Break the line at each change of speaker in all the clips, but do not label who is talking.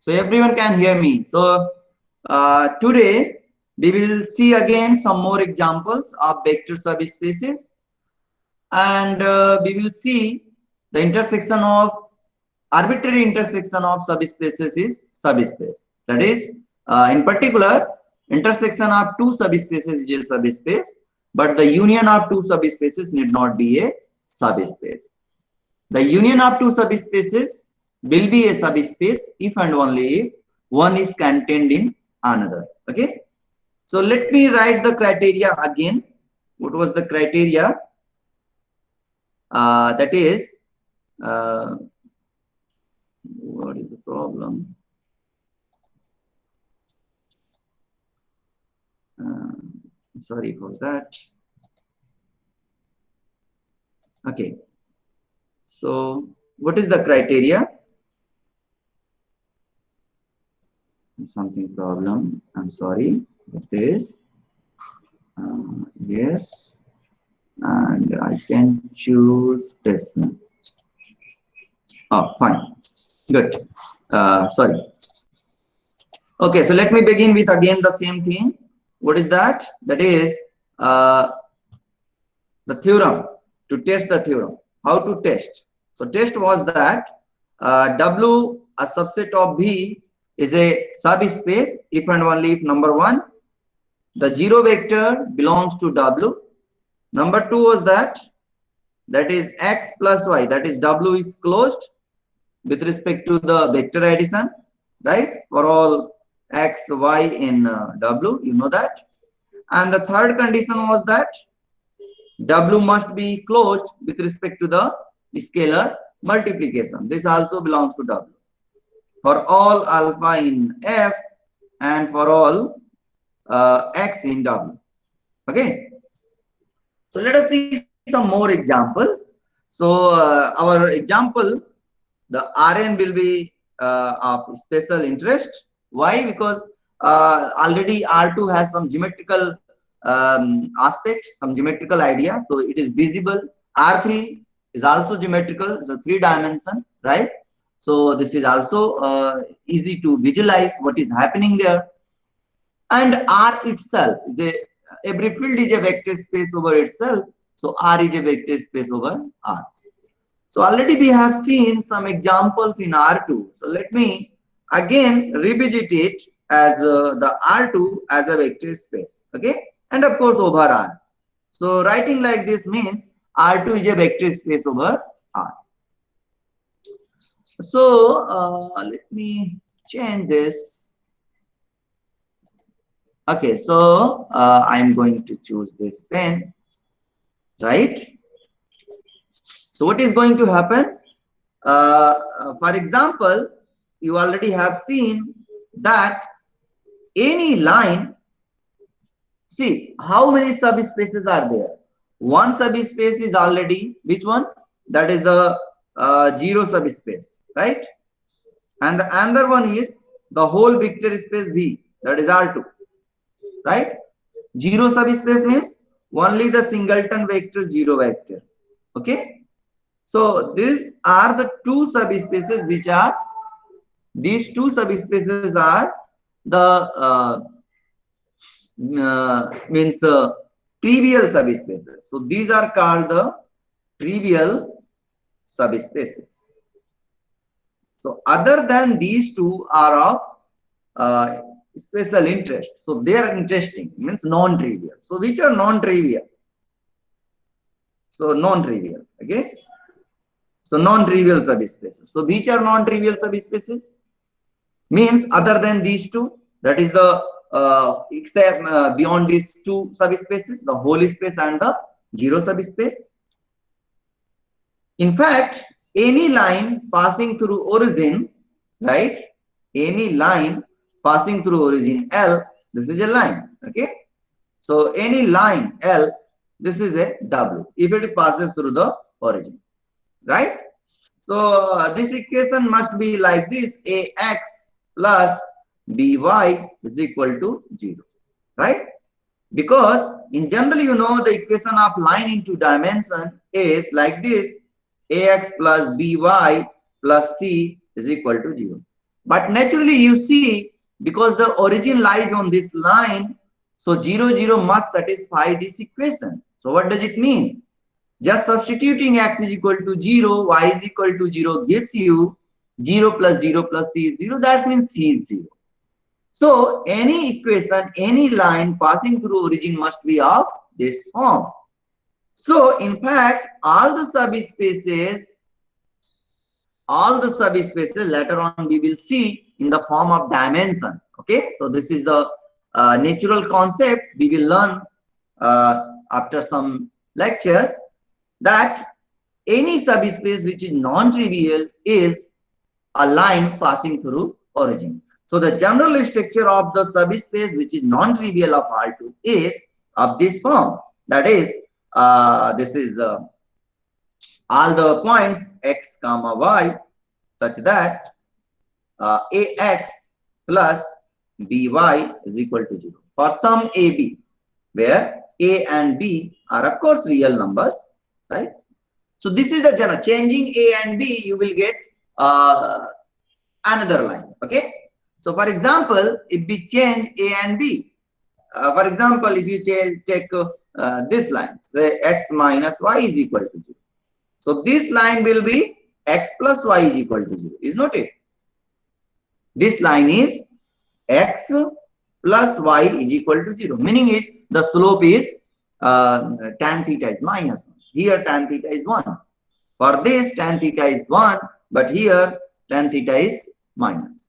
So everyone can hear me. So today we will see again some more examples of vector subspaces, and we will see the intersection of arbitrary intersection of subspaces is subspace. That is, in particular, intersection of two subspaces is a subspace, but the union of two subspaces need not be a subspace. The union of two subspaces will be a subspace if and only if one is contained in another. Okay. So let me write the criteria again. What was the criteria? That is, what is the problem? Sorry for that. Okay. So what is the criteria? Something problem. I'm sorry with this. Yes, and I can choose this one. Oh, fine. Good. Sorry. Okay, so let me begin with again the same thing. What is that? That is the theorem, to test the theorem. How to test? So test was that W, a subset of V, is a subspace if and only if number one, the zero vector belongs to W. Number two was that is X plus Y, that is W is closed with respect to the vector addition, right? For all X, Y in W, you know that. And the third condition was that W must be closed with respect to the scalar multiplication. This also belongs to W. For all alpha in F and for all X in W. Okay. So let us see some more examples. So our example, the Rn will be of special interest. Why? Because already R2 has some geometrical aspect, some geometrical idea. So it is visible. R3 is also geometrical, so 3 dimension, right? So this is also easy to visualize what is happening there. And R itself is every field is a vector space over itself. So R is a vector space over R. So already we have seen some examples in R2. So let me again revisit it as the R2 as a vector space. Okay. And of course over R. So writing like this means R2 is a vector space over R. So let me change this. Okay. So I'm going to choose this pen. Right. So what is going to happen? For example, you already have seen that any line, see how many subspaces are there. One subspace is already, which one? That is the zero subspace, right? And the another one is the whole vector space V, that is R2, right? Zero subspace means only the singleton vector, zero vector. Okay. So these are the two subspaces which are, these two subspaces are the trivial subspaces. So these are called the trivial subspaces. So other than these two are of special interest. So they are interesting, means non-trivial. So which are non-trivial? So non-trivial. Okay. So non-trivial subspaces. So which are non-trivial subspaces? Means other than these two, that is the except beyond these two subspaces, the whole space and the zero subspace. In fact, any line passing through origin, right? Any line passing through origin L, this is a line. Okay. So any line L, this is a W if it passes through the origin. Right? So this equation must be like this: ax plus by is equal to 0. Right? Because in general, you know, the equation of line into dimension is like this: ax plus by plus c is equal to 0. But naturally, you see, because the origin lies on this line, so 0, 0 must satisfy this equation. So what does it mean? Just substituting x is equal to 0, y is equal to 0 gives you 0 plus 0 plus c is 0. That means c is 0. So any equation, any line passing through origin must be of this form. So in fact, all the subspaces later on we will see in the form of dimension. Okay, so this is the natural concept we will learn after some lectures, that any subspace which is non-trivial is a line passing through origin. So the general structure of the subspace which is non-trivial of R2 is of this form. That is, this is all the points x comma y such that ax plus by is equal to 0 for some ab, where a and b are of course real numbers, right? So this is the general. Changing a and b, you will get another line. Okay. So for example, if we change a and b, for example, if you take this line, say x minus y is equal to 0. So this line will be x plus y is equal to 0, is not it? This line is x plus y is equal to 0, meaning it the slope is tan theta is minus 1. Here tan theta is 1. For this tan theta is 1, but here tan theta is minus.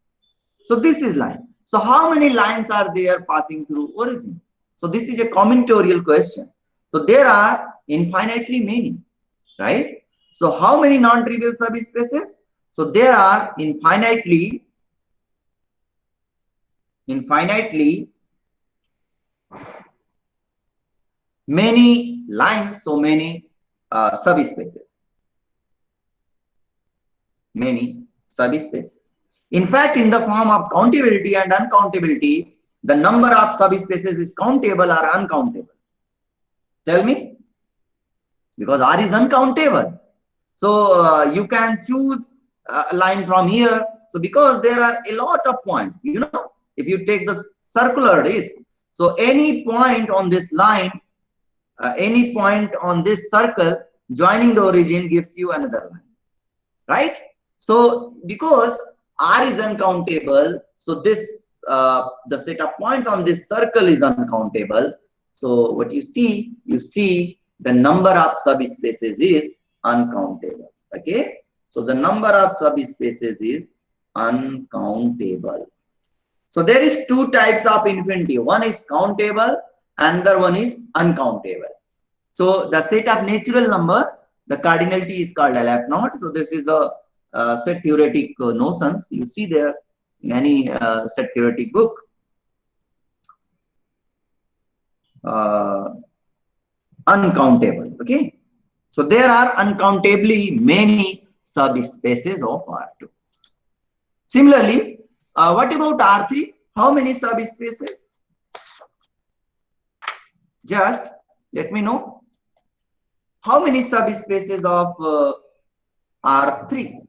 So this is line. So how many lines are there passing through origin? So this is a combinatorial question. So there are infinitely many, right? So how many non-trivial subspaces? So there are infinitely many lines, so many subspaces. Many subspaces. In fact, in the form of countability and uncountability, the number of subspaces is countable or uncountable. Tell me, because R is uncountable. So you can choose a line from here. So because there are a lot of points, you know, if you take the circular disc, so any point on this line, any point on this circle joining the origin gives you another line, right? So because R is uncountable, so this the set of points on this circle is uncountable. So what you see the number of subspaces is uncountable. Okay, so the number of subspaces is uncountable. So there is two types of infinity. One is countable, another one is uncountable. So the set of natural number, the cardinality is called LF naught. So this is the set theoretic notions you see there in any set theoretic book. Uncountable. Okay. So there are uncountably many subspaces of R2. Similarly, what about R3? How many subspaces? Just let me know. How many subspaces of R3?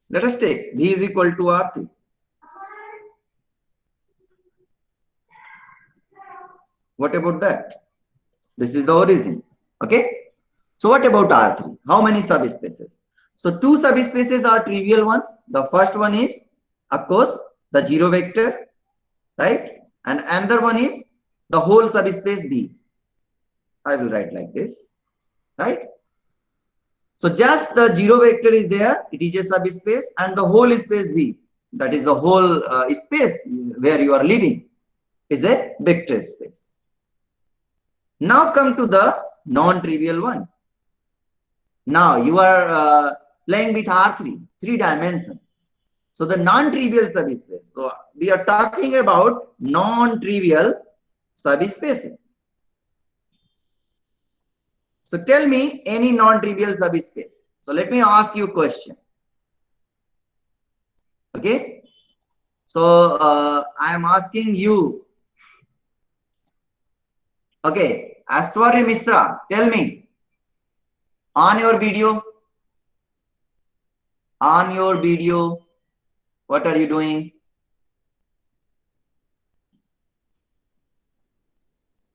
Let us take B is equal to R3. What about that? This is the origin. Okay. So what about R3? How many subspaces? So two subspaces are trivial one. The first one is, of course, the zero vector, right? And another one is the whole subspace B. I will write like this, right? So just the zero vector is there, it is a subspace, and the whole space B, that is the whole space where you are living, is a vector space. Now come to the non-trivial one. Now you are playing with R3, 3 dimension. So the non-trivial subspace. So we are talking about non-trivial subspaces. So tell me any non-trivial subspace. So let me ask you a question. Okay. So I am asking you. Okay. Aswari Misra, tell me. On your video. What are you doing?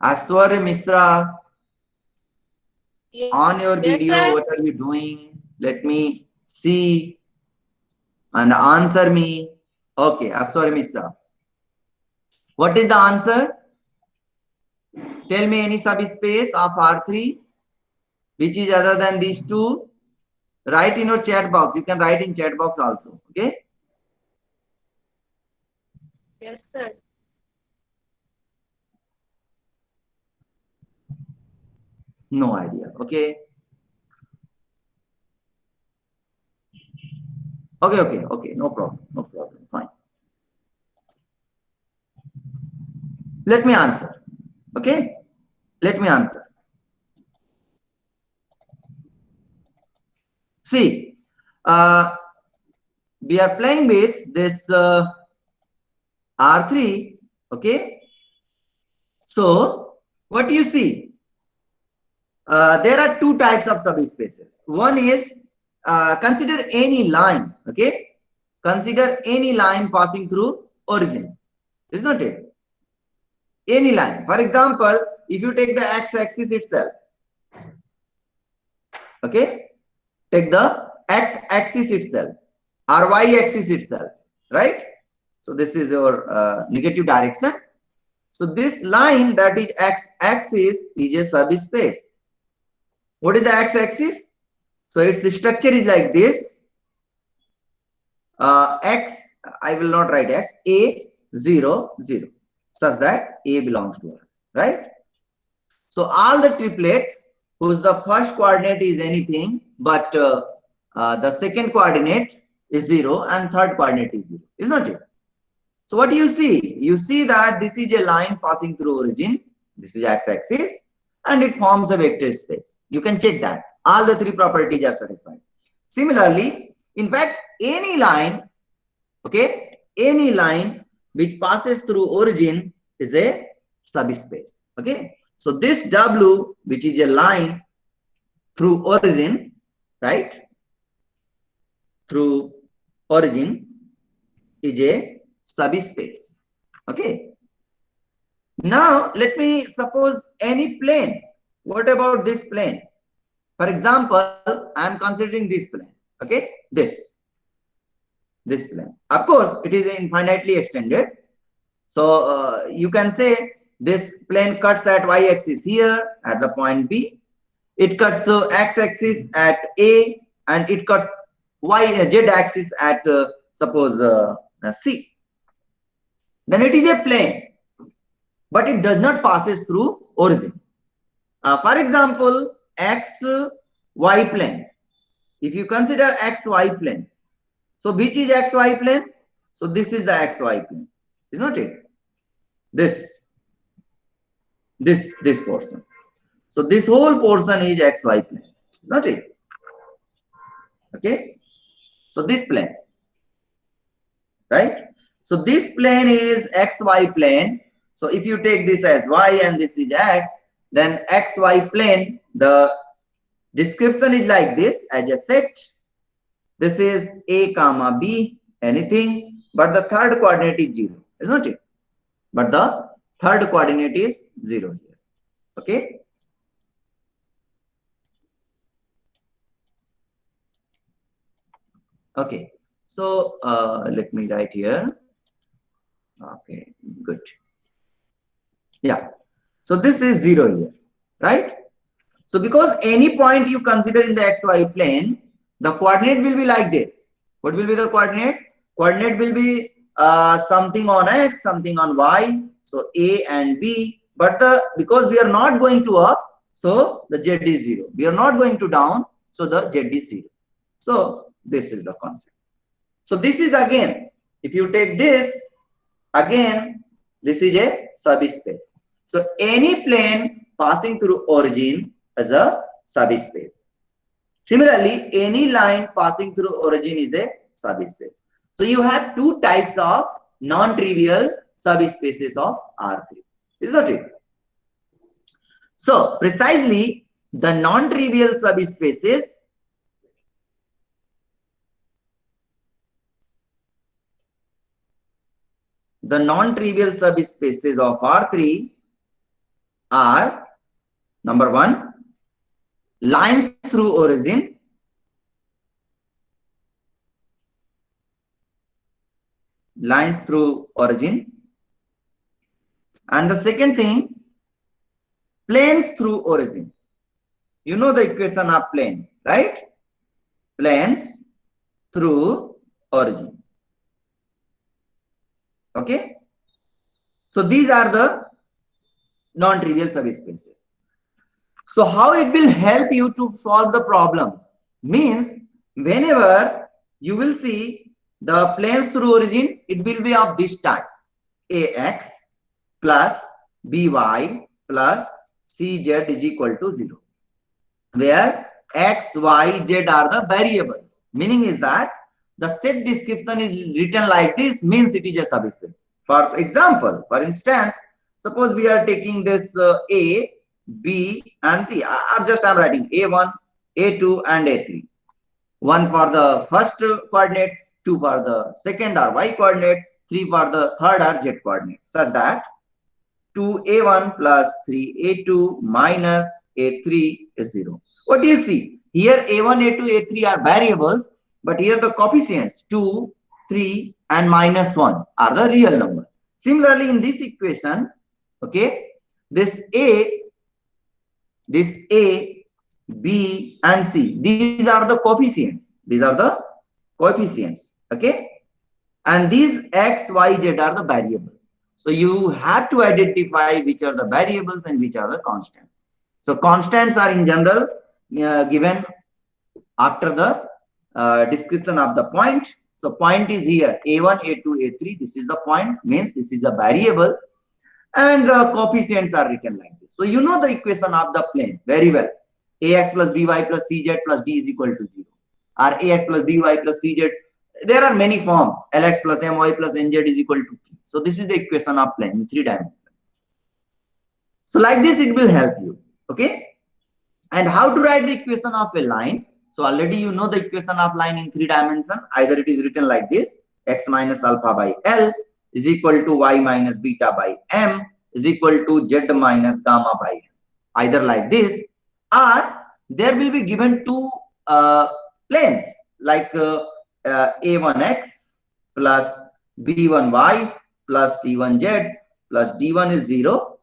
Aswar Misra, on your video, what are you doing? Let me see and answer me. Okay, Aswar Misra. What is the answer? Tell me any subspace of R3 which is other than these two. Write in your chat box. You can write in chat box also. Okay.
Yes, sir.
No idea. Okay. Okay. No problem. No problem. Fine. Let me answer. Okay. Let me answer. See, we are playing with this R3. Okay. So, what do you see? There are two types of subspaces. One is consider any line. Okay. Consider any line passing through origin. Is not it? Any line. For example, if you take the x-axis itself. Okay. Take the x-axis itself or y-axis itself. Right. So this is your negative direction. So this line that is x-axis is a subspace. What is the x-axis? So its structure is like this. X, I will not write x, A, 0, 0, such that A belongs to R, right? So all the triplet whose the first coordinate is anything, but the second coordinate is 0 and third coordinate is 0, is not it? So what do you see? You see that this is a line passing through origin. This is x-axis and it forms a vector space. You can check that. All the three properties are satisfied. Similarly, in fact, any line, okay, any line which passes through origin is a subspace. Okay. So this W, which is a line through origin, right? Through origin is a subspace. Okay. Now let me suppose any plane. What about this plane? For example, I am considering this plane. Okay, this plane. Of course, it is infinitely extended. So you can say this plane cuts at y-axis here at the point B. It cuts x-axis at A, and it cuts z-axis at suppose C. Then it is a plane, but it does not passes through origin. For example, xy plane. If you consider xy plane, so which is xy plane? So this is the xy plane, is not it? This portion. So this whole portion is xy plane, is not it? Okay. So this plane, right? So this plane is xy plane. So if you take this as y and this is x, then xy plane, the description is like this as a set. This is A comma B, anything, but the third coordinate is 0, isn't it? But the third coordinate is 0 here. Okay. Okay. So let me write here. Okay, good. Yeah. So this is 0 here, right? So because any point you consider in the xy plane, the coordinate will be like this. What will be the coordinate? Coordinate will be something on x, something on y. So A and B. But because we are not going to up, so the z is 0. We are not going to down, so the z is 0. So this is the concept. So this is again, if you take this, again, this is a subspace. So any plane passing through origin is a subspace. Similarly, any line passing through origin is a subspace. So you have two types of non-trivial subspaces of R3. Isn't it? So precisely the non-trivial subspaces the non-trivial subspaces of R3 are, number one, lines through origin, and the second thing, planes through origin. You know the equation of plane, right? Planes through origin. Okay. So these are the non-trivial subspaces. So how it will help you to solve the problems means, whenever you will see the planes through origin, it will be of this type: ax plus by plus cz is equal to 0, where x, y, z are the variables. Meaning is that the set description is written like this, means it is a subspace. For example, for instance, suppose we are taking this A, B, and C. Or just I am writing A1, A2, and A3. One for the first coordinate, two for the second or y coordinate, three for the third or z coordinate, such that 2A1 plus 3A2 minus A3 is 0. What do you see? Here A1, A2, A3 are variables, but here the coefficients 2, 3, and minus 1 are the real number. Similarly, in this equation, okay, this A, B, and C, these are the coefficients. These are the coefficients, okay? And these X, Y, Z are the variables. So you have to identify which are the variables and which are the constants. So constants are in general given after the description of the point. So point is here A1, A2, A3. This is the point, means this is a variable, and the coefficients are written like this. So you know the equation of the plane very well. Ax plus by plus cz plus d is equal to 0. Or ax plus by plus cz. There are many forms. Lx plus my plus nz is equal to p. So this is the equation of plane in 3 dimensions. So like this, it will help you. Okay. And how to write the equation of a line? So already you know the equation of line in 3 dimensions. Either it is written like this: x minus alpha by L is equal to y minus beta by M is equal to z minus gamma by M. Either like this, or there will be given two planes like A1x plus B1y plus C1z plus D1 is 0,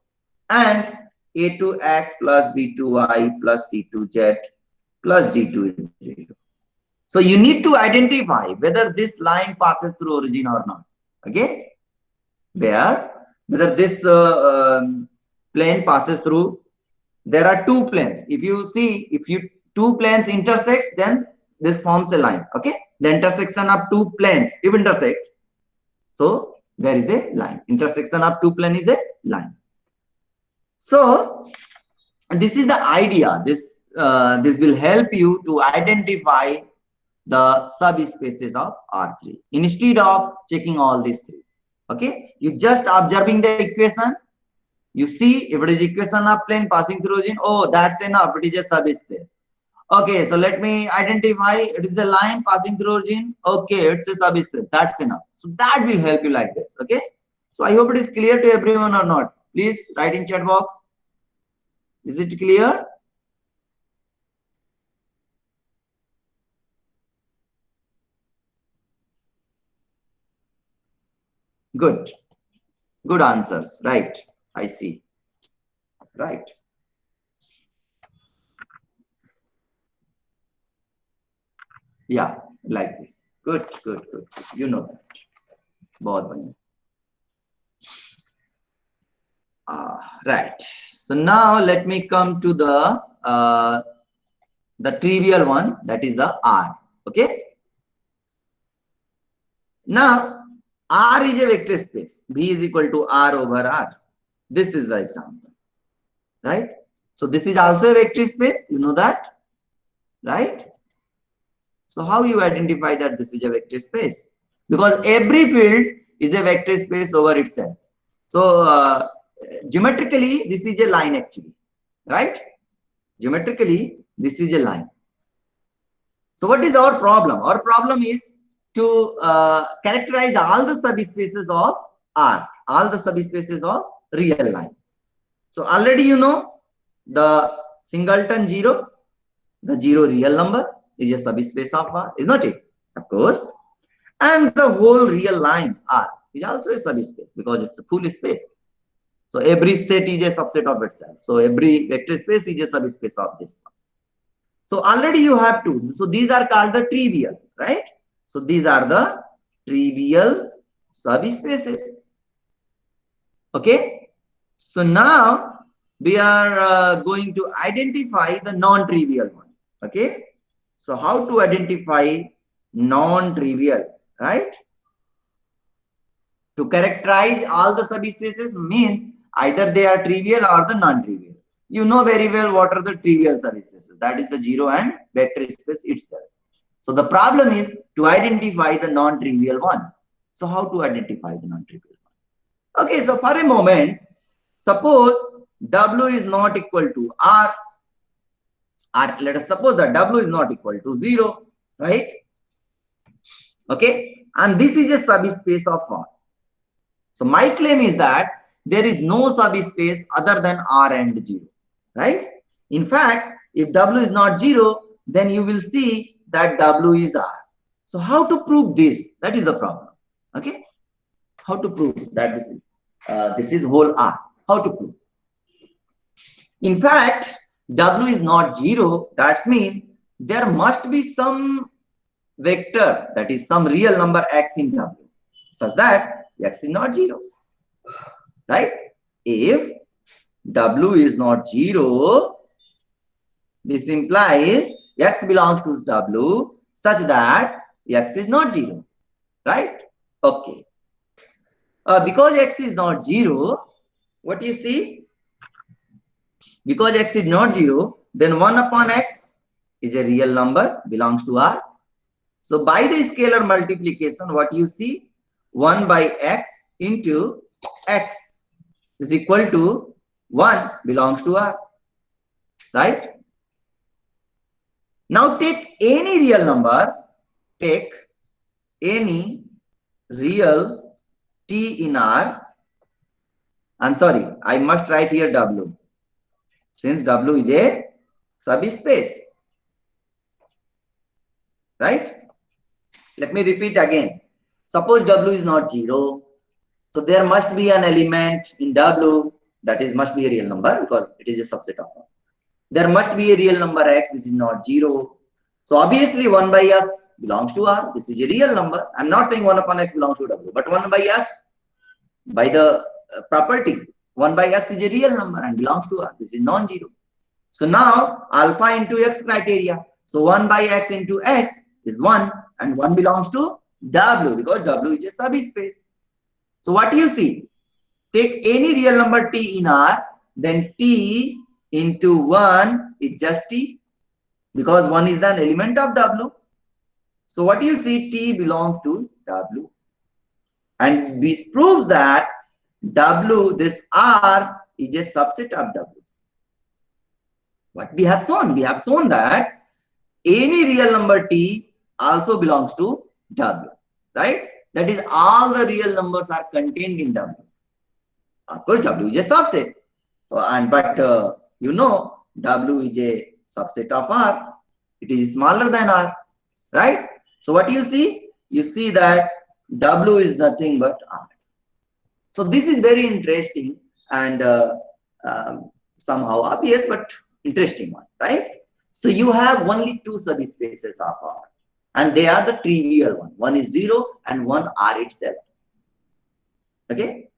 and A2x plus B2y plus C2z plus D2 is 0. So you need to identify whether this line passes through origin or not. Okay, whether this plane passes through. There are two planes. If you see, if two planes intersect, then this forms a line. Okay, the intersection of two planes, if intersect, so there is a line. Intersection of two planes is a line. So this is the idea. This will help you to identify the subspaces of R3 instead of checking all these three. Okay, you just observing the equation. You see, if it is equation of plane passing through origin, oh, that's enough. It is a subspace. Okay, so let me identify. It is a line passing through origin. Okay, it's a subspace. That's enough. So that will help you like this. Okay. So I hope it is clear to everyone or not. Please write in chat box. Is it clear? Good. Good answers. Right. I see. Right. Yeah, like this. Good, good, good. You know that. बहुत बढ़िया. Right. So now let me come to the trivial one, that is the R. Okay. Now R is a vector space. V is equal to R over R. This is the example. Right. So this is also a vector space. You know that. Right. So how you identify that this is a vector space? Because every field is a vector space over itself. So geometrically, this is a line actually, right? Geometrically, this is a line. So what is our problem? Our problem is to characterize all the subspaces of R, all the subspaces of real line. So already you know the singleton 0, the 0 real number is a subspace of R, is not it? Of course. And the whole real line R is also a subspace because it's a full space. So every set is a subset of itself. So every vector space is a subspace of this one. So already you have two. So these are called the trivial, right? So these are the trivial subspaces. Okay. So now we are going to identify the non-trivial one. Okay. So how to identify non-trivial, right? To characterize all the subspaces means either they are trivial or the non-trivial. You know very well what are the trivial subspaces. That is the 0 and vector space itself. So the problem is to identify the non-trivial one. So how to identify the non-trivial one? Okay, so for a moment, suppose W is not equal to R. Let us suppose that W is not equal to 0, right? Okay, and this is a subspace of R. So my claim is that there is no subspace other than R and 0, right? In fact, if W is not 0, then you will see that W is R. So how to prove this? That is the problem. Okay, how to prove that this is whole R? How to prove? In fact, W is not 0. That means there must be some vector, that is some real number x in W, such that x is not 0, right? If W is not 0, this implies x belongs to W such that x is not 0, right? Okay. Because x is not 0, what do you see? Because x is not 0, then 1 upon x is a real number, belongs to R. So by the scalar multiplication, what you see? 1 by x into x is equal to 1 belongs to R, right? Now take any real number, take any real t in R. I'm sorry, I must write here W, since W is a subspace, right? Let me repeat again. Suppose W is not 0. So there must be an element in W that is must be a real number because it is a subset of R. There must be a real number x which is not 0. So obviously 1 by x belongs to R. This is a real number. I'm not saying 1 upon x belongs to W, but 1 by x, by the property, 1 by x is a real number and belongs to R. This is non-zero. So now alpha into x criteria. So 1 by x into x is 1 and 1 belongs to W because W is a subspace. So what do you see? Take any real number t in R, then t into 1 is just t because 1 is an element of W. So what do you see? T belongs to W. And this proves that W, this R, is a subset of W. What we have shown? We have shown that any real number t also belongs to W, right? That is, all the real numbers are contained in W. Of course, W is a subset. So, you know, W is a subset of R. It is smaller than R, right? So what you see? You see that W is nothing but R. So this is very interesting and somehow obvious, but interesting one, right? So you have only two subspaces of R, and they are the trivial one. One is 0 and one R itself. Okay,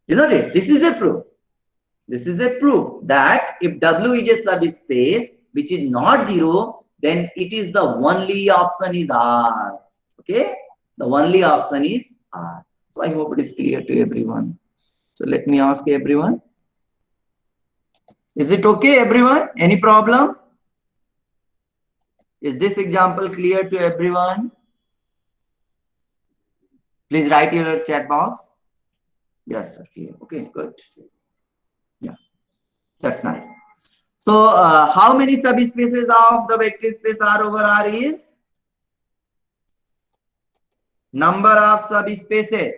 isn't it? This is a proof. This is a proof that if W is a subspace which is not 0, then it is the only option is R. Okay, the only option is R. So I hope it is clear to everyone. So let me ask everyone. Is it okay, everyone? Any problem? Is this example clear to everyone? Please write your chat box. Yes, sir. Okay, good. Yeah, that's nice. So how many subspaces of the vector space R over R is? Number of subspaces.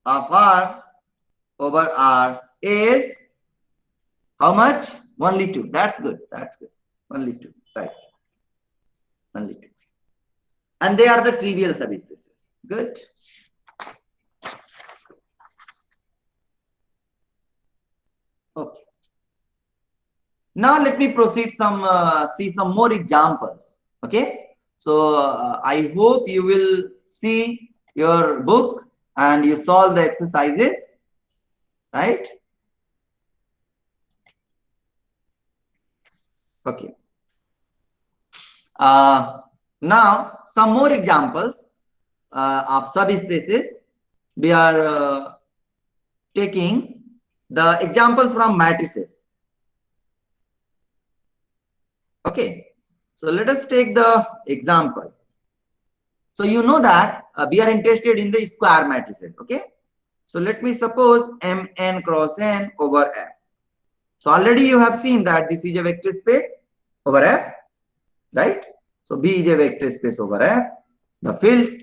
of R over R is how much? Only 2. That's good. That's good. Only 2. Right. Only 2. And they are the trivial subspaces. Good. Okay. Now let me proceed see some more examples. Okay. So I hope you will see your book and you solve the exercises, right? Okay. Now some more examples of subspaces. We are taking the examples from matrices. Okay. So let us take the example. So you know that we are interested in the square matrices. Okay. So let me suppose Mn cross n over F. So already you have seen that this is a vector space over F, right? So B is a vector space over F, the field.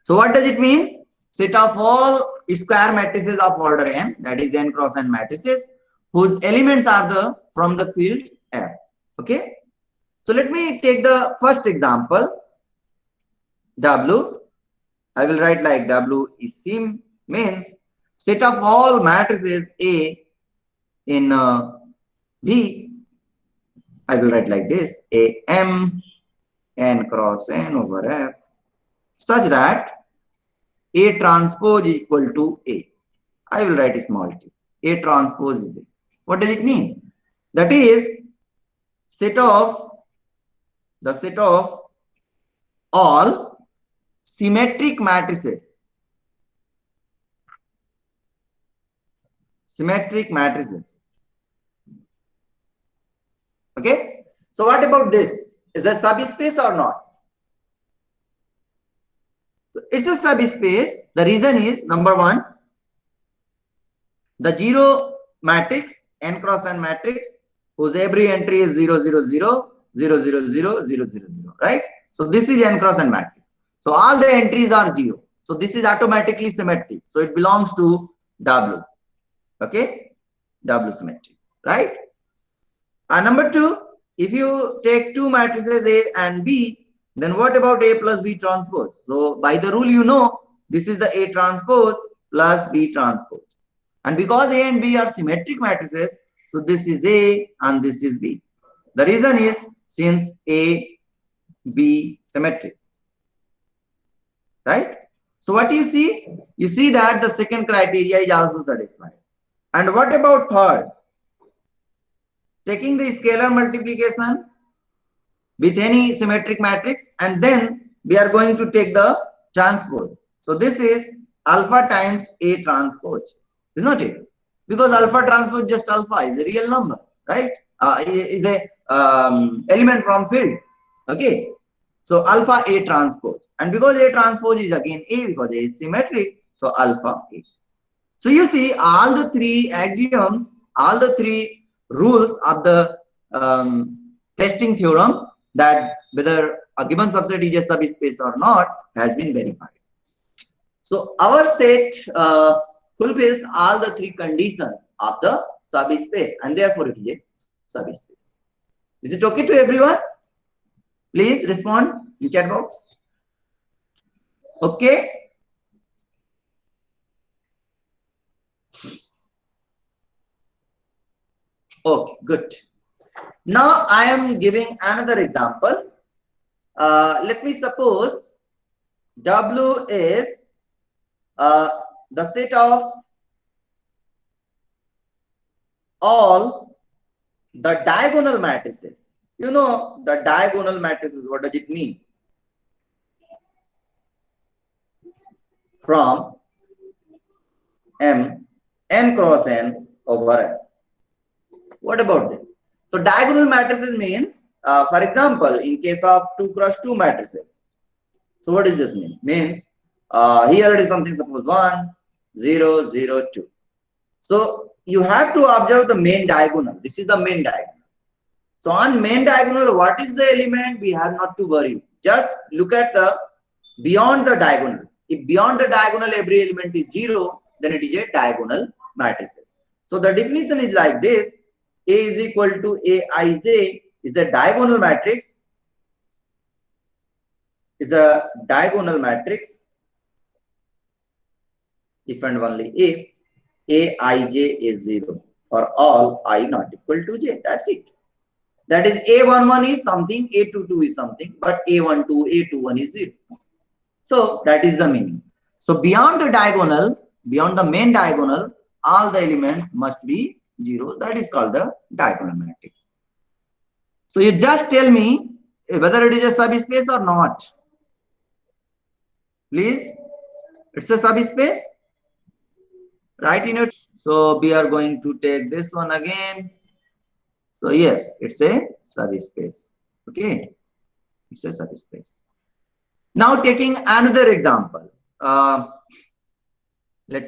So what does it mean? Set of all square matrices of order n, that is n cross n matrices, whose elements are the from the field F. Okay. So let me take the first example. W. I will write like W is C means set of all matrices A in B. I will write like this: A M n cross n over F, such that A transpose is equal to A. I will write a small t. A transpose is A. What does it mean? That is the set of all symmetric matrices. Symmetric matrices. Okay. So what about this? Is a subspace or not? It's a subspace. The reason is number one, the zero matrix, n cross n matrix, whose every entry is 0, 0, 0, 0, 0, 0, 0, 0, 0, right? So this is n cross n matrix. So all the entries are 0. So this is automatically symmetric. So it belongs to W. Okay? W symmetric, right? And number two, if you take two matrices A and B, then what about A plus B transpose? So by the rule, you know, this is the A transpose plus B transpose. And because A and B are symmetric matrices, so this is A and this is B. The reason is since A, B symmetric, right? So what you see? You see that the second criteria is also satisfied. And what about third? Taking the scalar multiplication with any symmetric matrix, and then we are going to take the transpose. So this is alpha times A transpose, is not it? Because alpha transpose just alpha is a real number, right? Is a element from field. Okay. So alpha A transpose, and because A transpose is again A, because A is symmetric, so alpha A. So you see all the three axioms, all the three rules of the testing theorem, that whether a given subset is a subspace or not, has been verified. So our set fulfills all the three conditions of the subspace, and therefore it is a subspace. Is it okay to everyone? Please respond in chat box. Okay. Okay, good. Now I am giving another example. Let me suppose W is the set of all the diagonal matrices. You know the diagonal matrices, what does it mean? From M, n cross n over F. What about this? So diagonal matrices means, for example, in case of 2 cross 2 matrices. So what does this mean? Means here it is something, suppose 1, 0, 0, 2. So you have to observe the main diagonal. This is the main diagonal. So on main diagonal, what is the element? We have not to worry. Just look at the beyond the diagonal. If beyond the diagonal every element is 0, then it is a diagonal matrix. So the definition is like this: A is equal to Aij is a diagonal matrix. Is a diagonal matrix if and only if Aij is 0 for all I not equal to j. That's it. That is A11 is something, A22 is something, but A12, A21 is 0. So that is the meaning. So beyond the diagonal, beyond the main diagonal, all the elements must be 0. That is called the diagonal matrix. So you just tell me whether it is a subspace or not. Please, it's a subspace. Write in it. So we are going to take this one again. So yes, it's a subspace. Okay, it's a subspace. Now taking another example. Let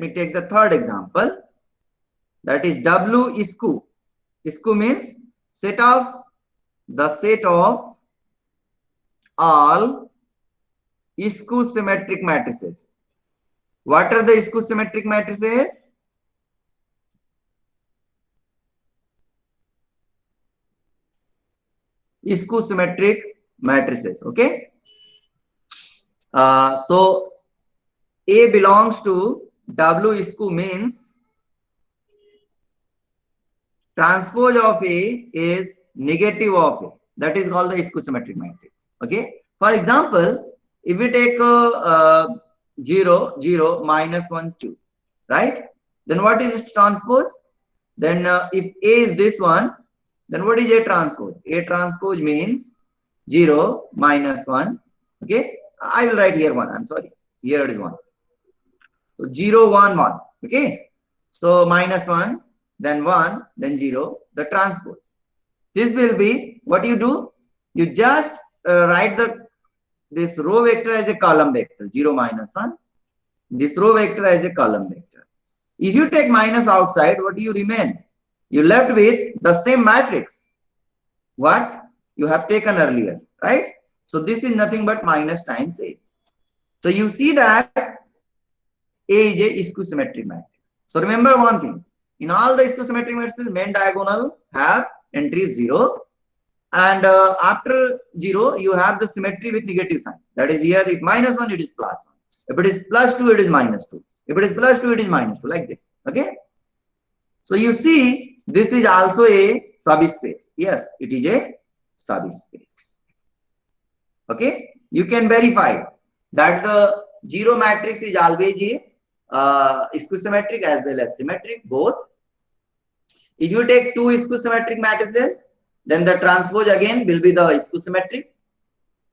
me take the third example. That is W SKU. SKU means the set of all SKU symmetric matrices. What are the SKU symmetric matrices? SKU symmetric matrices. Okay. So A belongs to W SKU means transpose of A is negative of A. That is called the SKU symmetric matrix. Okay. For example, if we take 0, 0, minus 1, 2, right? Then what is its transpose? Then if A is this one, then what is A transpose? A transpose means 0, minus 1. Okay. I will write here 1. I'm sorry. Here it is 1. So 0, 1, 1. Okay. So minus 1, then 1, then 0, the transpose. This will be what you do. You just write this row vector as a column vector, 0, minus 1. This row vector as a column vector. If you take minus outside, what do you remain? You left with the same matrix what you have taken earlier, right? So this is nothing but minus times A. So you see that A is a SKU symmetric matrix. So remember one thing. In all the SKU symmetric matrices, main diagonal have entry 0. And after 0, you have the symmetry with negative sign. That is here, if minus 1, it is plus 1. If it is plus 2, it is minus 2. If it is plus 2, it is minus 2, like this. Okay. So you see, this is also a subspace. Yes, it is a subspace. Okay. You can verify that the 0 matrix is always a SKU symmetric as well as symmetric, both. If you take two SKU symmetric matrices, then the transpose again will be the SKU symmetric.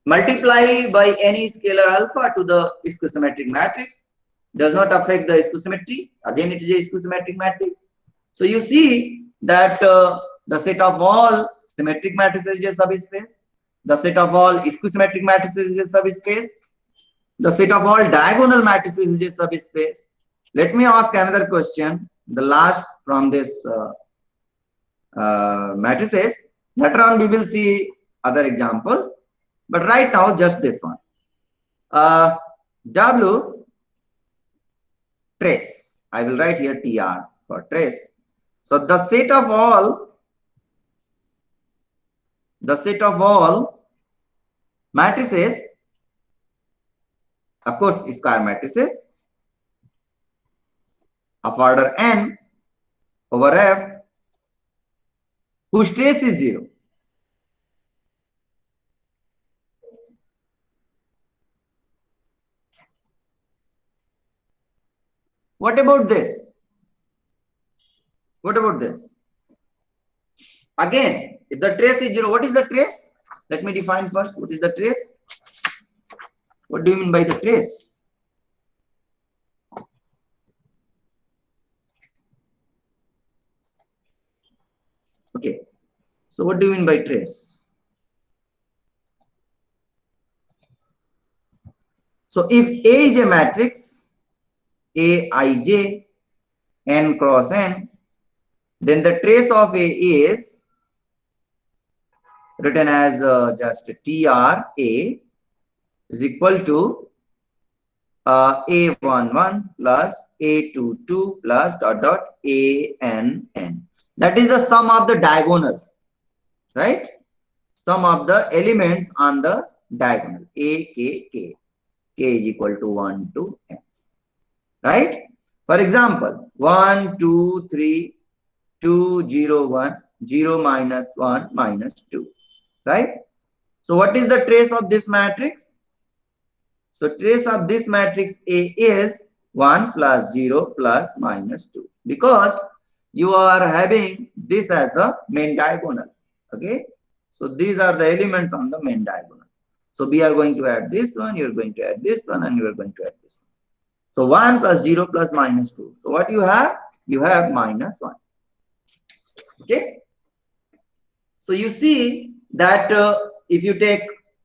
Multiply by any scalar alpha to the SKU symmetric matrix. Does not affect the SKU symmetry. Again, it is a SKU symmetric matrix. So you see that the set of all symmetric matrices is a subspace. The set of all SKU symmetric matrices is a subspace. The set of all diagonal matrices is a subspace. Let me ask another question. The last from this matrices. Later on, we will see other examples. But right now, just this one. W trace. I will write here TR for trace. So the set of all matrices, of course, square matrices of order n over F, whose trace is 0. What about this? What about this? Again, if the trace is 0, what is the trace? Let me define first. What is the trace? What do you mean by the trace? Okay. So what do you mean by trace? So if A is a matrix, Aij, n cross n, then the trace of A is written as just TR A is equal to A11 plus A22 plus dot dot ANN. That is the sum of the diagonals, right? Sum of the elements on the diagonal. A, K, K. K is equal to 1 to N. Right? For example, 1, 2, 3, 2, 0, 1, 0 minus 1 minus 2. Right? So what is the trace of this matrix? So trace of this matrix A is 1 plus 0 plus minus 2, because you are having this as the main diagonal. Okay. So these are the elements on the main diagonal. So we are going to add this one, you are going to add this one, and you are going to add this one. So 1 plus 0 plus minus 2. So what you have? You have minus 1. Okay. So you see that if you take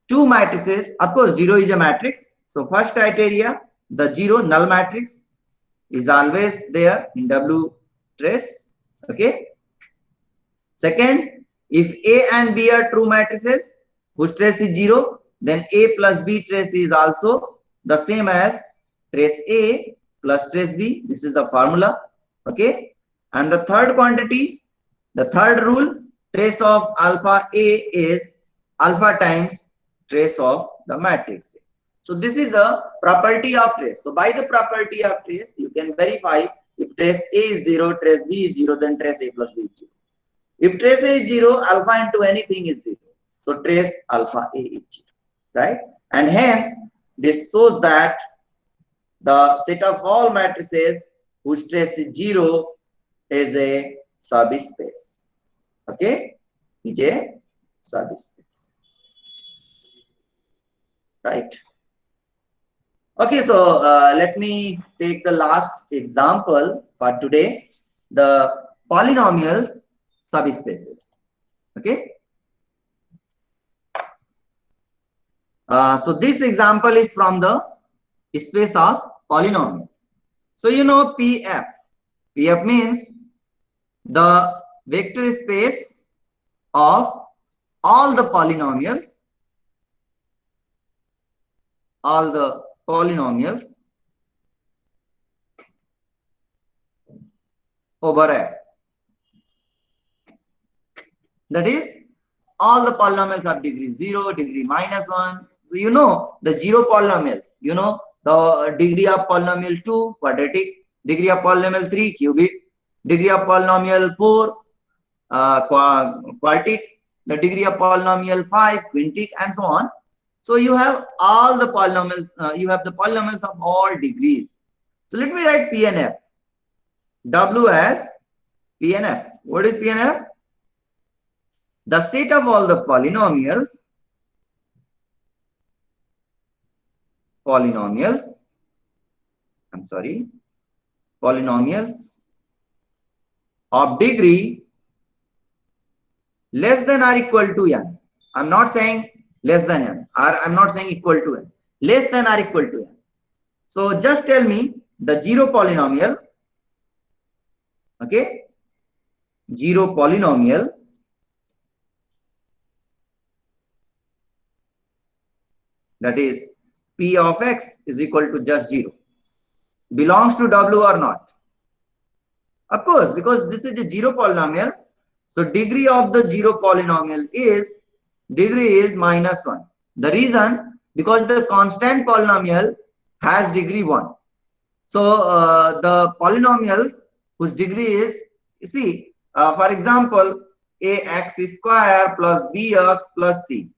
two matrices, of course 0 is a matrix. So first criteria, the 0 null matrix is always there in W trace. Okay. Second, if A and B are true matrices whose trace is 0, then A plus B trace is also the same as trace A plus trace B. This is the formula. Okay. And the third quantity, the third rule, trace of alpha A is alpha times trace of the matrix A. So this is the property of trace. So by the property of trace, you can verify if trace A is 0, trace B is 0, then trace A plus B is 0. If trace A is 0, alpha into anything is 0. So trace alpha A is 0, right? And hence, this shows that the set of all matrices whose trace is 0 is a subspace. Okay? Is a subspace. Right? Okay, so let me take the last example for today, the polynomials subspaces. Okay. So this example is from the space of polynomials. So you know PF. PF means the vector space of all the polynomials, over F. That is all the polynomials of degree 0, degree -1. So you know the 0 polynomials, you know the degree of polynomial 2, quadratic, degree of polynomial 3, cubic, degree of polynomial 4, quartic, the degree of polynomial 5, quintic, and so on. So you have all the polynomials, you have the polynomials of all degrees. So let me write P and F. W as P and F. What is P and F? The set of all the polynomials of degree less than or equal to n. I'm not saying less than n, or I'm not saying equal to n. Less than or equal to n. So just tell me the 0 polynomial. Okay. 0 polynomial that is P of x is equal to just 0 belongs to W or not? Of course, because this is a 0 polynomial. So degree of the 0 polynomial is -1. The reason, because the constant polynomial has degree 1. So the polynomials whose degree is, you see, for example, ax square plus bx plus c.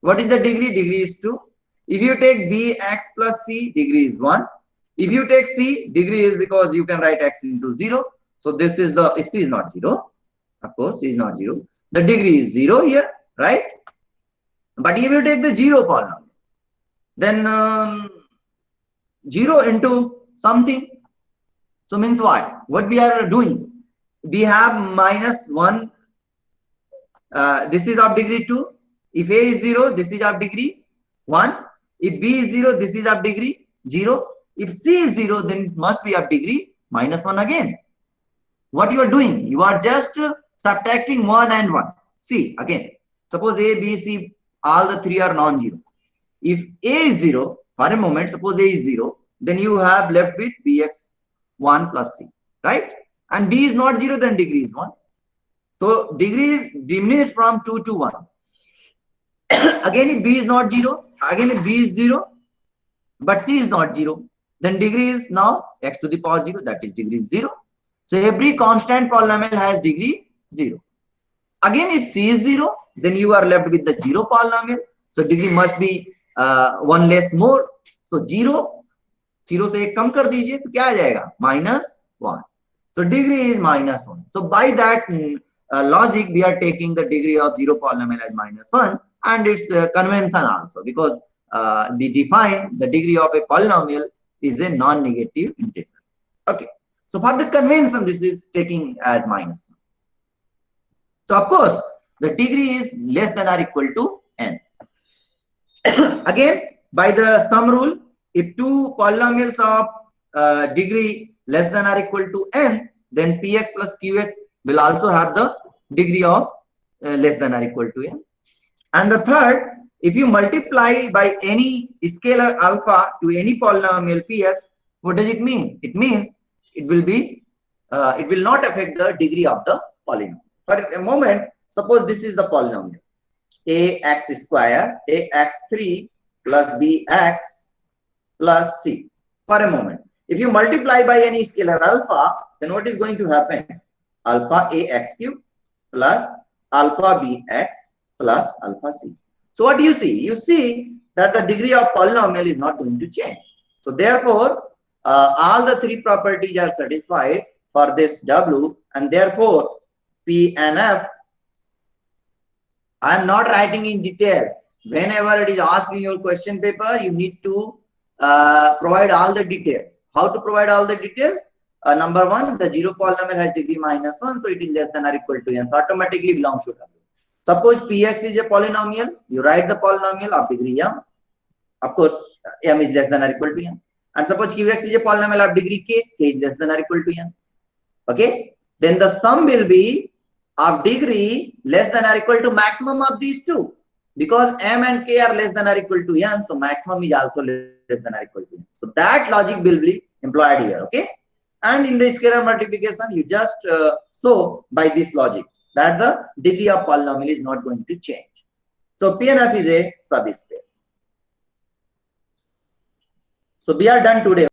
What is the degree? Degree is 2. If you take bx plus c, degree is 1. If you take c, degree is, because you can write x into 0. So this is the, c is not 0. Of course, c is not 0. The degree is 0 here, right? But if you take the 0 polynomial, then 0 into something. So means what? What we are doing? We have -1. This is of degree 2. If a is 0, this is of degree 1. If b is 0, this is of degree 0. If c is 0, then it must be of degree -1 again. What you are doing? You are just subtracting 1 and 1. See again. Suppose a, b, c, all the three are non-zero. If a is 0, for a moment, suppose a is 0, then you have left with bx1 plus c, right? And b is not 0, then degree is 1. So degree is diminished from 2 to 1. Again, if b is not 0, again if b is 0, but c is not 0, then degree is now x to the power 0, that is degree is 0. So every constant polynomial has degree 0. Again, if c is 0, then you are left with the 0 polynomial. So degree must be 1 less more. So 0 से 1 कम कर दीजिए तो क्या आ जाएगा? -1. So degree is -1. So by that logic, we are taking the degree of 0 polynomial as -1, and it's convention also, because we define the degree of a polynomial is a non-negative integer. Okay. So for the convention, this is taking as -1. So of course, the degree is less than or equal to n. Again, by the sum rule, if two polynomials of degree less than or equal to n, then px plus qx will also have the degree of less than or equal to n. And the third, if you multiply by any scalar alpha to any polynomial px, what does it mean? It means it will be, it will not affect the degree of the polynomial. For a moment, suppose this is the polynomial ax square, ax3 plus bx plus c. For a moment, if you multiply by any scalar alpha, then what is going to happen? Alpha ax cube plus alpha bx plus alpha c. So what do you see? You see that the degree of polynomial is not going to change. So therefore, all the three properties are satisfied for this W, and therefore P and F. I am not writing in detail. Whenever it is asked in your question paper, you need to provide all the details. How to provide all the details? Number one, the 0 polynomial has degree -1, so it is less than or equal to n. So automatically belongs to W. Suppose Px is a polynomial, you write the polynomial of degree m. Of course, m is less than or equal to n. And suppose Qx is a polynomial of degree k is less than or equal to n. Okay, then the sum will be of degree less than or equal to maximum of these two, because m and k are less than or equal to n, so maximum is also less than or equal to n. So that logic will be employed here. Okay, and in the scalar multiplication, you just show by this logic that the degree of polynomial is not going to change. So P and F is a subspace. So we are done today.